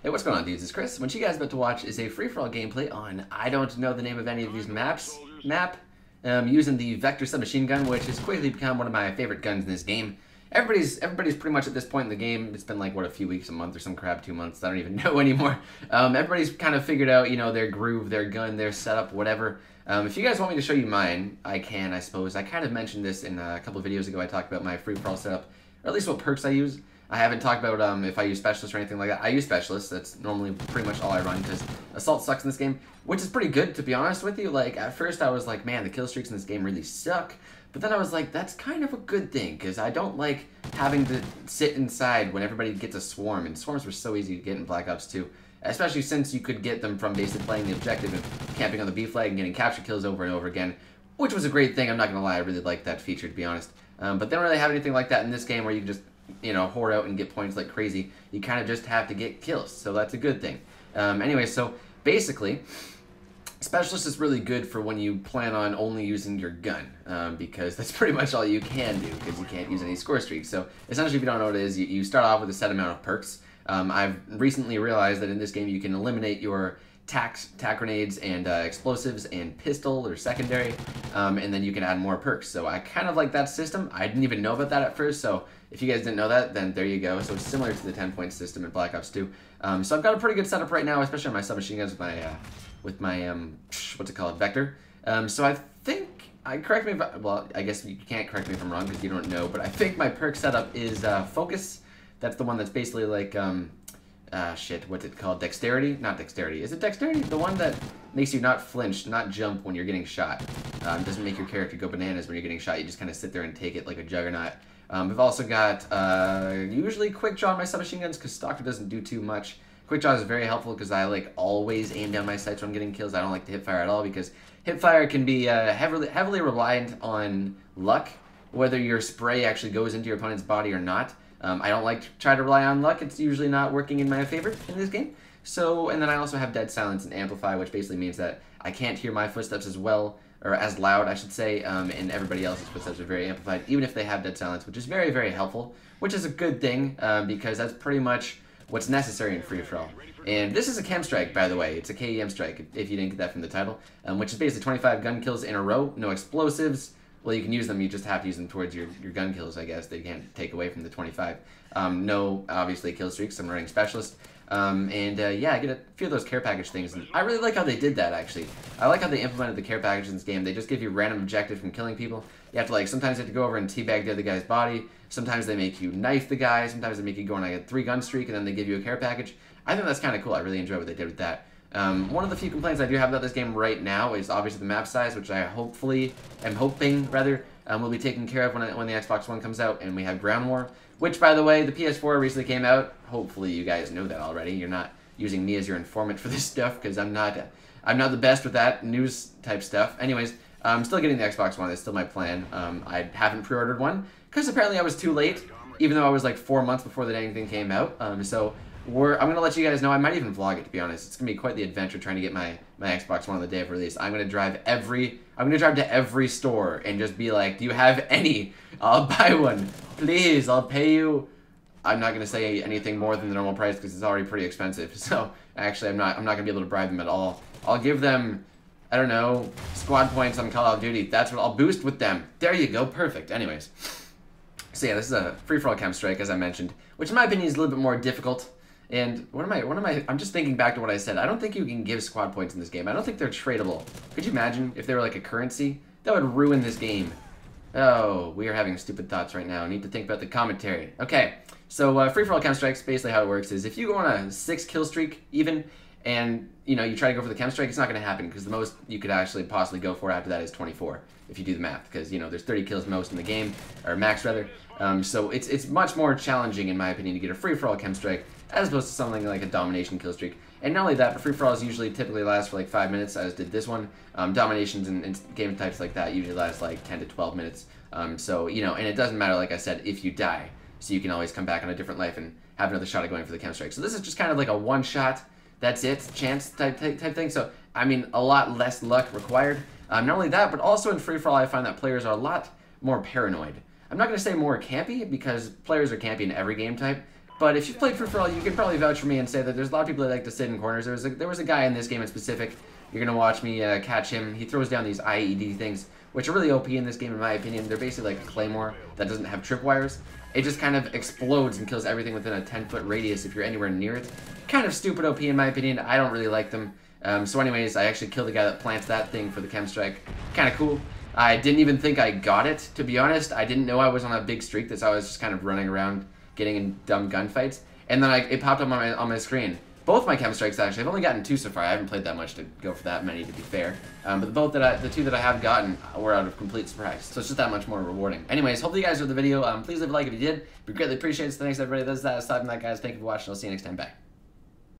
Hey, what's going on, dudes? It's Chris. What you guys about to watch is a free-for-all gameplay on I don't know the name of any of these using the Vector submachine gun, which has quickly become one of my favorite guns in this game. Everybody's pretty much at this point in the game. It's been like, what, a few weeks, a month, or some crap, 2 months. I don't even know anymore. Everybody's kind of figured out, you know, their groove, their gun, their setup, whatever. If you guys want me to show you mine, I can, I suppose. I kind of mentioned this in a couple of videos ago. I talked about my free-for-all setup, or at least what perks I use. I haven't talked about if I use Specialist or anything like that. I use Specialist. That's normally pretty much all I run because Assault sucks in this game, which is pretty good, to be honest with you. Like, at first I was like, man, the kill streaks in this game really suck. But then I was like, that's kind of a good thing because I don't like having to sit inside when everybody gets a swarm. And swarms were so easy to get in Black Ops 2, especially since you could get them from basically playing the objective and camping on the B flag and getting capture kills over and over again, which was a great thing. I'm not going to lie, I really liked that feature, to be honest. But they don't really have anything like that in this game where you can just, you know, hoard out and get points like crazy. You kind of just have to get kills, so that's a good thing. Anyway, so basically, Specialist is really good for when you plan on only using your gun, because that's pretty much all you can do, because you can't use any score streaks. So essentially, if you don't know what it is, you start off with a set amount of perks. I've recently realized that in this game you can eliminate your tac grenades and explosives and pistol or secondary, and then you can add more perks. So I kind of like that system. I didn't even know about that at first, so if you guys didn't know that, then there you go. So it's similar to the 10-point system in Black Ops 2. So I've got a pretty good setup right now, especially on my submachine guns with my what's it called, Vector. So I think, correct me if well, I guess you can't correct me if I'm wrong because you don't know, but I think my perk setup is Focus. That's the one that's basically like shit, what's it called? Dexterity? Not dexterity. Is it dexterity? The one that makes you not flinch, not jump when you're getting shot. Doesn't make your character go bananas when you're getting shot. You just kind of sit there and take it like a juggernaut. We've also got usually Quick Draw on my submachine guns because Stalker doesn't do too much. Quick Draw is very helpful because I like always aim down my sights when I'm getting kills. I don't like to hip fire at all because hip fire can be heavily reliant on luck, whether your spray actually goes into your opponent's body or not. I don't like to try to rely on luck. It's usually not working in my favor in this game. So, and then I also have Dead Silence and Amplify, which basically means that I can't hear my footsteps as well, or as loud, I should say, and everybody else's footsteps are very amplified, even if they have Dead Silence, which is very, very helpful, which is a good thing, because that's pretty much what's necessary in free-for-all. And this is a K.E.M strike, by the way. It's a K.E.M strike, if you didn't get that from the title, which is basically 25 gun kills in a row, no explosives. Well, you can use them, you just have to use them towards your gun kills, I guess. They can't take away from the 25. No, obviously, kill streaks. I'm running Specialist. Yeah, I get a few of those care package things. And I really like how they did that, actually. I like how they implemented the care package in this game. They just give you random objectives from killing people. You have to, like, sometimes you have to go over and teabag the other guy's body. Sometimes they make you knife the guy. Sometimes they make you go on, like, a 3-gun streak, and then they give you a care package. I think that's kind of cool. I really enjoy what they did with that. One of the few complaints I do have about this game right now is obviously the map size, which I am hoping will be taken care of when the Xbox One comes out and we have Ground War, which, by the way, the PS4 recently came out. Hopefully you guys know that already. You're not using me as your informant for this stuff because I'm not the best with that news type stuff. Anyways, I'm still getting the Xbox One. That's still my plan. I haven't pre-ordered one because apparently I was too late, even though I was like 4 months before the dang thing came out. I'm going to let you guys know. I might even vlog it, to be honest. It's going to be quite the adventure trying to get my Xbox One on the day of release. I'm going to drive to every store and just be like, do you have any? I'll buy one. Please, I'll pay you. I'm not going to say anything more than the normal price because it's already pretty expensive. So, actually, I'm not going to be able to bribe them at all. I'll give them, I don't know, squad points on Call of Duty. That's what I'll boost with them. There you go. Perfect. Anyways. So, yeah, this is a free-for-all K.E.M strike, as I mentioned, which in my opinion is a little bit more difficult. And I'm just thinking back to what I said. I don't think you can give squad points in this game. I don't think they're tradable. Could you imagine if they were like a currency? That would ruin this game. Oh, we are having stupid thoughts right now. I need to think about the commentary. Okay, so free-for-all K.E.M strikes, basically how it works is if you go on a 6-kill streak even, and you try to go for the K.E.M strike, it's not going to happen because the most you could actually possibly go for after that is 24 if you do the math, because there's 30 kills most in the game, or max rather. So it's much more challenging in my opinion to get a free-for-all K.E.M strike as opposed to something like a domination kill streak. And not only that, but free-for-alls typically last for like 5 minutes, as did this one. Dominations and game types like that usually last like 10 to 12 minutes. So, and it doesn't matter, like I said, if you die. So you can always come back on a different life and have another shot at going for the K.E.M strike. So this is just kind of like a one-shot, that's it, chance type thing. So, I mean, a lot less luck required. Not only that, but also in free-for-all, I find that players are a lot more paranoid. I'm not going to say more campy, because players are campy in every game type, But if you've played free-for-all, you can probably vouch for me and say that there's a lot of people that like to sit in corners. There was a guy in this game in specific. You're going to watch me catch him. He throws down these IED things, which are really OP in this game in my opinion. They're basically like a claymore that doesn't have tripwires. It just kind of explodes and kills everything within a 10-foot radius if you're anywhere near it. Kind of stupid OP in my opinion. I don't really like them. So anyways, I actually killed the guy that plants that thing for the K.E.M strike. Kind of cool. I didn't even think I got it, to be honest. I didn't know I was on a big streak. That's how I was just kind of running around getting in dumb gunfights. And then it popped up on my screen. Both my K.E.M strikes, actually. I've only gotten 2 so far. I haven't played that much to go for that many, to be fair. But the 2 that I have gotten were out of complete surprise. So it's just that much more rewarding. Anyways, hopefully you guys enjoyed the video. Please leave a like if you did. It'd be greatly appreciated. So thanks everybody that does that. Aside from that, guys, thank you for watching. I'll see you next time. Bye.